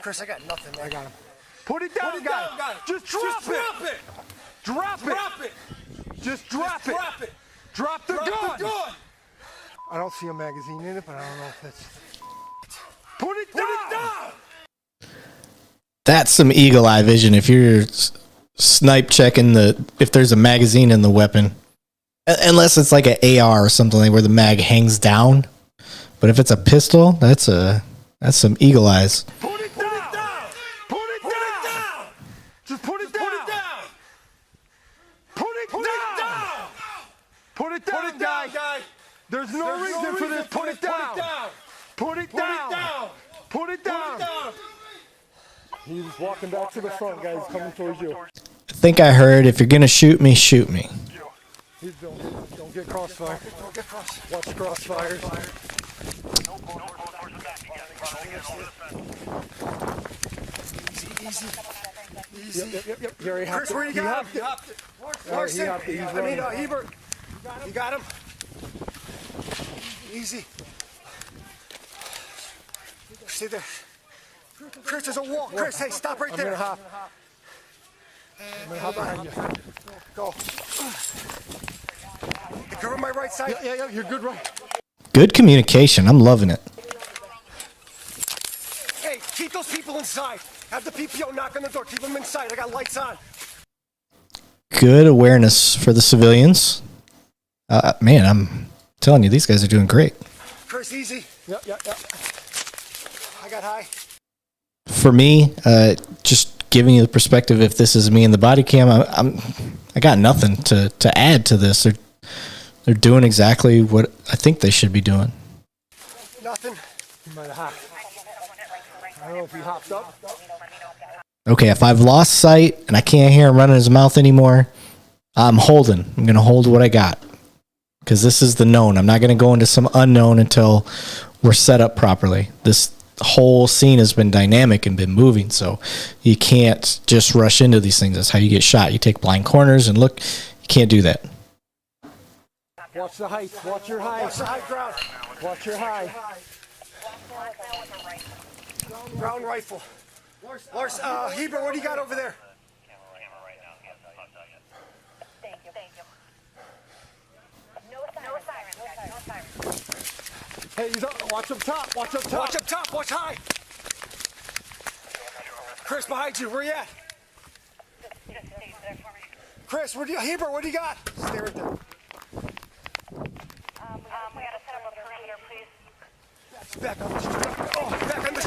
Chris, I got nothing. I got him. Put it down, guy. Just drop it. Drop it. Just drop it. Drop the gun. I don't see a magazine in it, but I don't know if it's. Put it down. That's some eagle eye vision. If you're snipe checking if there's a magazine in the weapon, unless it's like an AR or something like where the mag hangs down. But if it's a pistol, that's some eagle eyes. Put it down. Just put it down. Put it down, guys. He's walking back to the front, guys. He's coming towards you. I think I heard, if you're going to shoot me, shoot me. Don't get crossfire. Watch crossfires. Easy. Yep. Gary, Chris, where you got him? Larson. Hebert. You got him? Easy. Stay there. Chris, there's a wall. Chris, hey, stop right there. I'm gonna hop behind you. Go. You cover my right side? Yeah, you're good, right? Good communication. I'm loving it. Hey, keep those people inside. Have the PPO knock on the door. Keep them inside. I got lights on. Good awareness for the civilians. Man, I'm telling you, these guys are doing great. Chris, easy. Yep. I got high. For me, just giving you the perspective, if this is me in the body cam, I got nothing to add to this. They're doing exactly what I think they should be doing. Nothing. He might have hopped. I don't know if he hopped up. Okay, if I've lost sight and I can't hear him running his mouth anymore, I'm holding. I'm going to hold what I got. Because this is the known. I'm not going to go into some unknown until we're set up properly. This whole scene has been dynamic and been moving, so you can't just rush into these things. That's how you get shot. You take blind corners and look. You can't do that. Watch the height. Watch your high. Watch the high ground. Watch your high. Brown rifle. Lars, Hebert, what do you got over there? Thank you. No siren. Hey, he's up. Watch up top. Watch up top. Watch up top. Watch high. Chris, behind you. Where you at? Chris, Hebert, what do you got? Stay right there. We gotta set up a perimeter, please. Back on the street. Oh, back on the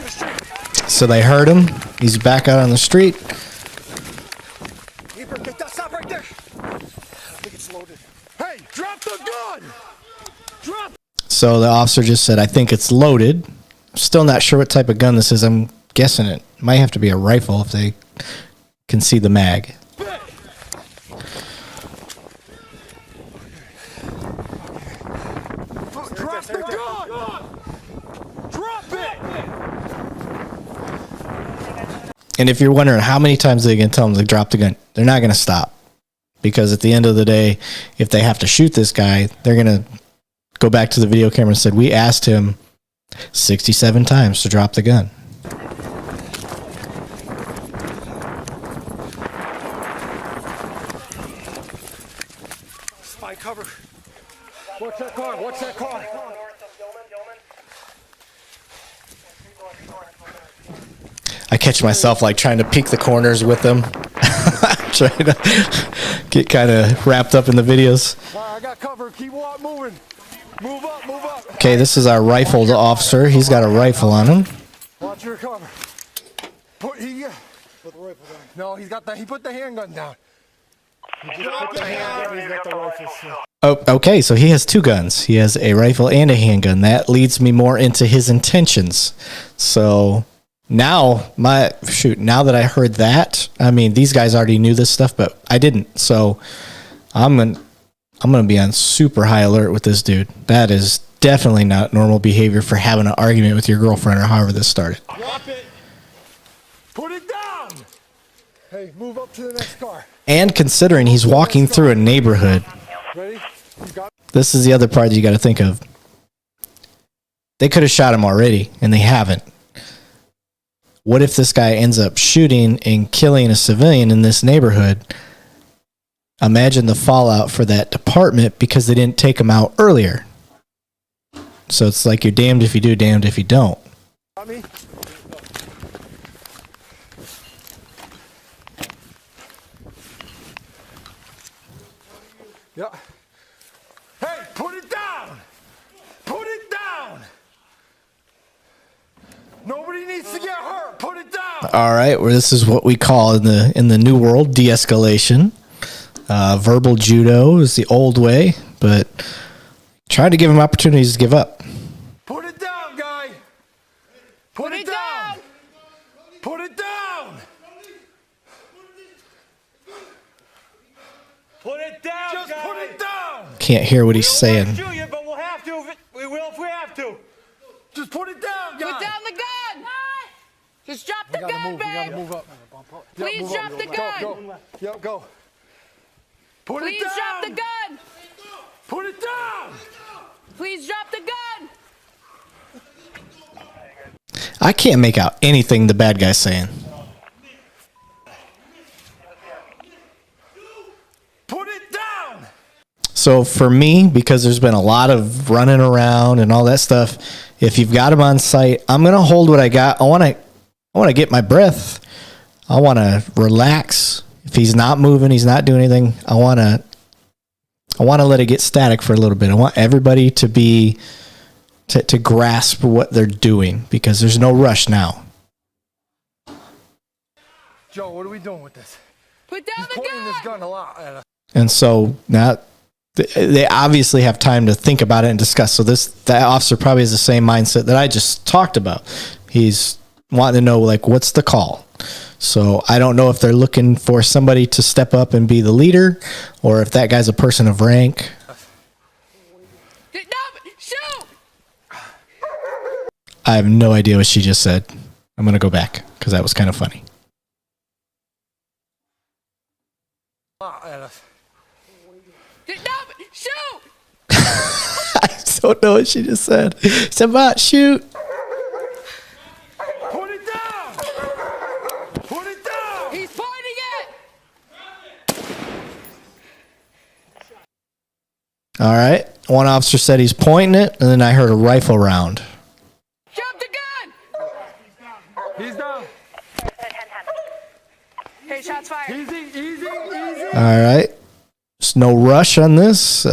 street. So they heard him. He's back out on the street. Hebert, get that. Stop right there. I think it's loaded. Hey, drop the gun! Drop. So the officer just said, I think it's loaded. Still not sure what type of gun this is. I'm guessing it might have to be a rifle if they can see the mag. Drop the gun! Drop it! And if you're wondering how many times they can tell them to drop the gun, they're not going to stop. Because at the end of the day, if they have to shoot this guy, they're going to go back to the video camera and said, we asked him 67 times to drop the gun. Spy cover. Watch that car. Watch that car. I catch myself like trying to peek the corners with them. Trying to get kind of wrapped up in the videos. I got cover. Keep moving. Move up. Okay, this is our rifled officer. He's got a rifle on him. Watch your cover. Put the rifle down. No, he put the handgun down. He just put the handgun. He's got the rifle. Oh, okay, so he has two guns. He has a rifle and a handgun. That leads me more into his intentions. So now now that I heard that, I mean, these guys already knew this stuff, but I didn't. So I'm gonna be on super high alert with this dude. That is definitely not normal behavior for having an argument with your girlfriend or however this started. Drop it. Put it down. Hey, move up to the next car. And considering he's walking through a neighborhood, Ready? this is the other part that you got to think of. They could have shot him already, and they haven't. What if this guy ends up shooting and killing a civilian in this neighborhood? Imagine the fallout for that department because they didn't take him out earlier. So it's like you're damned if you do, damned if you don't. Yeah. Hey, put it down. Put it down. Nobody needs to get hurt. Put it down. All right, well, this is what we call in the new world de-escalation. Verbal judo is the old way, but try to give him opportunities to give up. Put it down, guy. Put it down. Put it down! Put it down, just guys. Put it down! Can't hear what he's saying. Shoot you, but we'll have to. We will if we have to. Just put it down, guys. Put down the gun! Just drop the gun, move. babe! We gotta move up. Please move drop up. the gun! Go. Yep, go. Put Please it down! drop the gun! Put it down! Please drop the gun! I can't make out anything the bad guy's saying. Put it down! So for me, because there's been a lot of running around and all that stuff, if you've got him on site, I'm gonna hold what I got. I want to get my breath. I want to relax. If he's not moving, he's not doing anything. I want to let it get static for a little bit. I want everybody to be to grasp what they're doing because there's no rush now. Joe, what are we doing with this? Put down He's the pointing gun! this gun a lot at us. And so now they obviously have time to think about it and discuss. So that officer probably has the same mindset that I just talked about. He's wanting to know, like, what's the call? So I don't know if they're looking for somebody to step up and be the leader or if that guy's a person of rank. Shoot! I have no idea what she just said. I'm going to go back because that was kind of funny. Shoot! I don't know what she just said. It's about shoot. Put it down! Put it down! He's pointing it! All right. One officer said he's pointing it, and then I heard a rifle round. Drop the gun! He's down. Hey, shots fired. Easy. All right. There's no rush on this.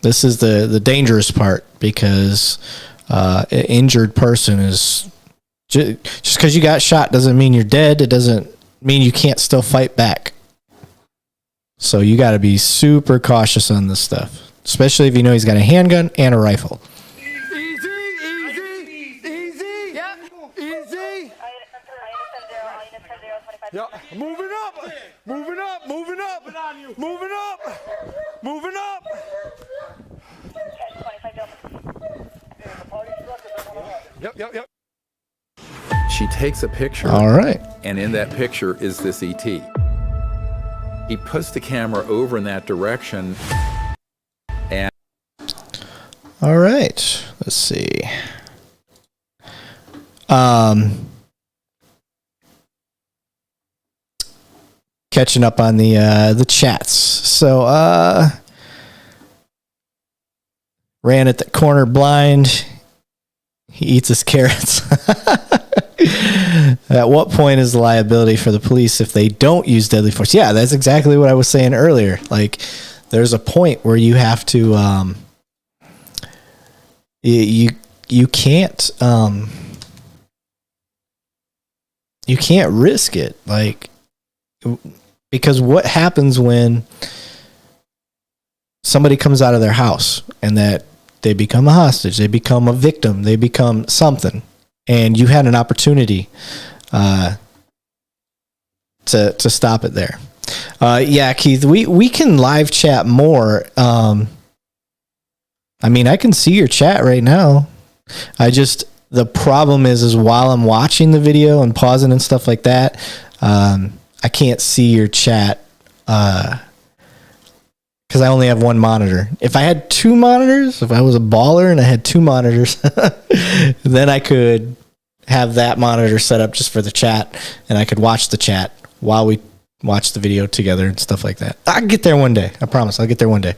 This is the dangerous part because an injured person is just because you got shot doesn't mean you're dead. It doesn't mean you can't still fight back. So you got to be super cautious on this stuff, especially if you know he's got a handgun and a rifle. Easy. Yep. Easy. Yeah. Moving up. Yep. She takes a picture. All right. And in that picture is this ET. He puts the camera over in that direction. And all right. Let's see. Catching up on the chats. So ran at the corner blind. He eats his carrots. At what point is the liability for the police if they don't use deadly force? Yeah, that's exactly what I was saying earlier. Like, there's a point where you have to you can't risk it, like, because what happens when somebody comes out of their house and that they become a hostage, they become a victim, they become something, and you had an opportunity to stop it there. Yeah, Keith, we can live chat more. I mean, I can see your chat right now. The problem is while I'm watching the video and pausing and stuff like that, I can't see your chat because I only have one monitor. If I had two monitors, if I was a baller and I had two monitors, then I could have that monitor set up just for the chat, and I could watch the chat while we watch the video together and stuff like that. I'll get there one day. I promise. I'll get there one day.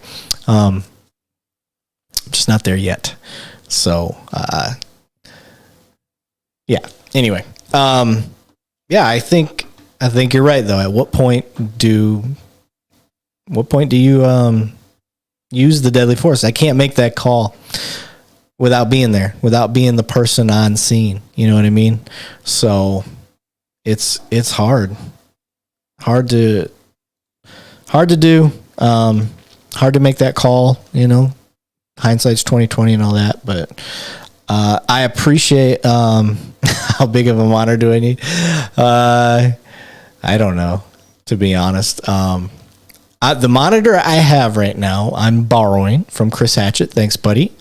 Just not there yet. So, yeah. Anyway, yeah, I think you're right though. At what point do you use the deadly force? I can't make that call without being there, without being the person on scene. You know what I mean? So it's hard to do, hard to make that call, you know, hindsight's 20/20 and all that. But I appreciate how big of a monitor do I need? I don't know, to be honest. The monitor I have right now, I'm borrowing from Chris Hatchett. Thanks, buddy.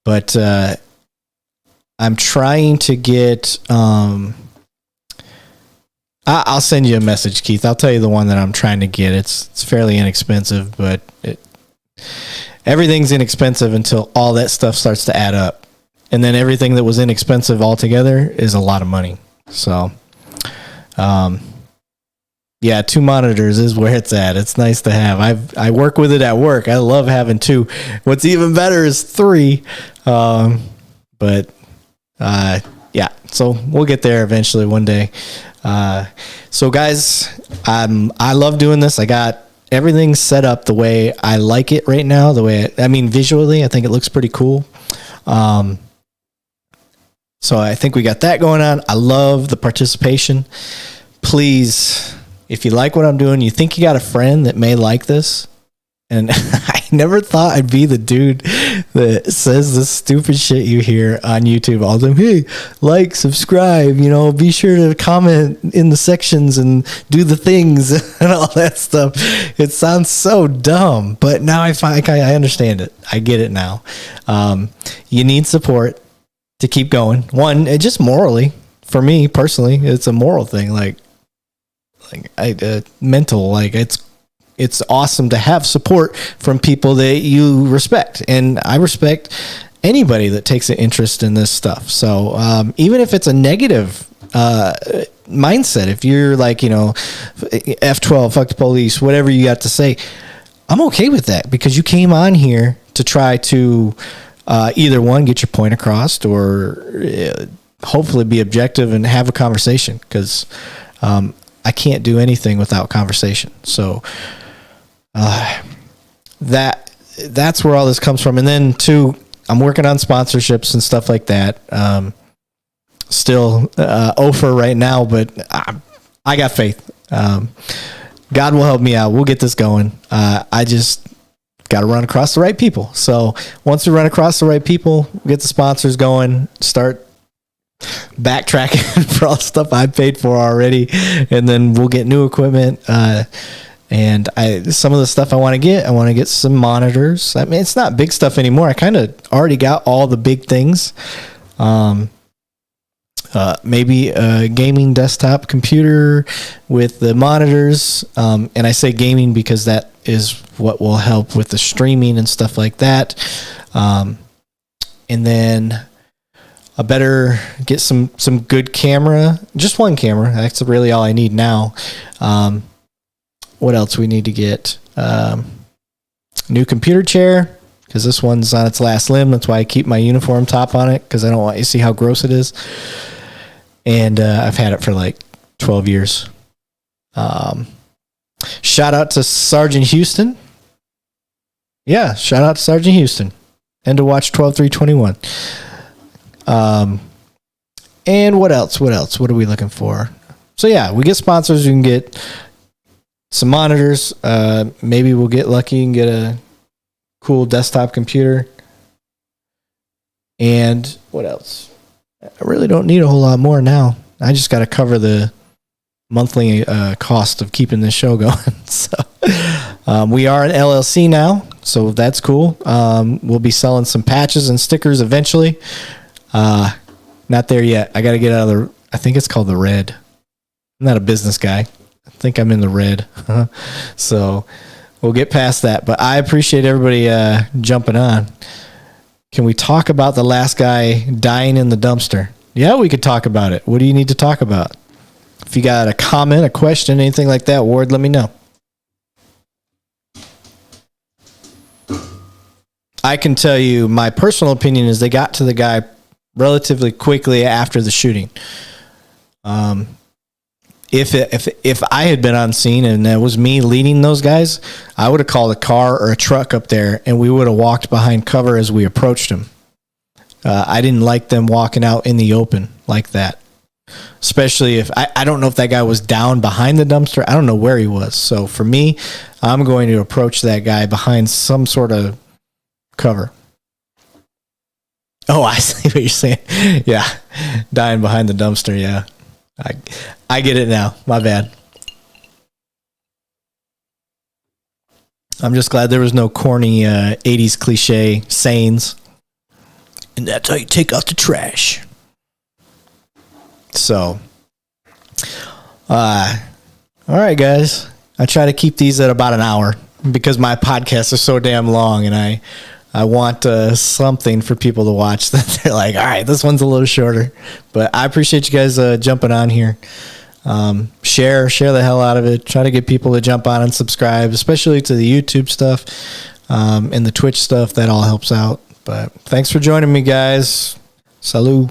But I'm trying to get... I'll send you a message, Keith. I'll tell you the one that I'm trying to get. It's fairly inexpensive, but everything's inexpensive until all that stuff starts to add up. And then everything that was inexpensive altogether is a lot of money. So, yeah, 2 monitors is where it's at. It's nice to have. I work with it at work. I love having 2. What's even better is 3. Yeah, so we'll get there eventually one day. So guys, I love doing this. I got everything set up the way I like it right now. Visually, I think it looks pretty cool. So I think we got that going on. I love the participation. Please, if you like what I'm doing, you think you got a friend that may like this, and I never thought I'd be the dude that says this stupid shit you hear on YouTube all the time. Hey, like, subscribe, be sure to comment in the sections and do the things and all that stuff. It sounds so dumb, but now I understand it. I get it now. You need support to keep going. One, it just morally, for me personally, it's a moral thing. Mental, it's awesome to have support from people that you respect. And I respect anybody that takes an interest in this stuff. So even if it's a negative mindset, if you're F12, fuck the police, whatever you got to say, I'm okay with that, because you came on here to try to either one, get your point across, or hopefully be objective and have a conversation, because I can't do anything without conversation. So that's where all this comes from. And then 2, I'm working on sponsorships and stuff like that. Still over right now, but I got faith. God will help me out. We'll get this going. I just got to run across the right people. So once we run across the right people, get the sponsors going, start backtracking for all the stuff I paid for already, and then we'll get new equipment. And some of the stuff I want to get some monitors. I mean, it's not big stuff anymore. I kind of already got all the big things. Maybe a gaming desktop computer with the monitors. And I say gaming because that is what will help with the streaming and stuff like that. And then I better get some good camera. Just one camera. That's really all I need now. What else we need to get? New computer chair, because this one's on its last limb. That's why I keep my uniform top on it, because I don't want you to see how gross it is. And I've had it for 12 years. Shout out to Sergeant Houston. Yeah, shout out to Sergeant Houston. And to watch 12/3/21. And what else? What are we looking for? So yeah, we get sponsors. We can get some monitors. Maybe we'll get lucky and get a cool desktop computer. And what else? I really don't need a whole lot more now. I just got to cover the monthly cost of keeping this show going. So we are an LLC now, so that's cool. We'll be selling some patches and stickers eventually. Not there yet. I got to get out of I think it's called the red. I'm not a business guy. I think I'm in the red. So we'll get past that. But I appreciate everybody jumping on. Can we talk about the last guy dying in the dumpster? Yeah, we could talk about it. What do you need to talk about? If you got a comment, a question, anything like that, Ward, let me know. I can tell you my personal opinion is they got to the guy relatively quickly after the shooting. If I had been on scene and it was me leading those guys, I would have called a car or a truck up there and we would have walked behind cover as we approached them. I didn't like them walking out in the open like that. Especially if I don't know if that guy was down behind the dumpster. I don't know where he was. So for me, I'm going to approach that guy behind some sort of cover. Oh, I see what you're saying. Yeah, dying behind the dumpster. Yeah, I get it now. My bad. I'm just glad there was no corny 80s cliche sayings. And that's how you take out the trash. So, all right, guys. I try to keep these at about an hour because my podcasts are so damn long, and I want something for people to watch that they're like, all right, this one's a little shorter. But I appreciate you guys jumping on here. Share the hell out of it. Try to get people to jump on and subscribe, especially to the YouTube stuff and the Twitch stuff. That all helps out. But thanks for joining me, guys. Salut.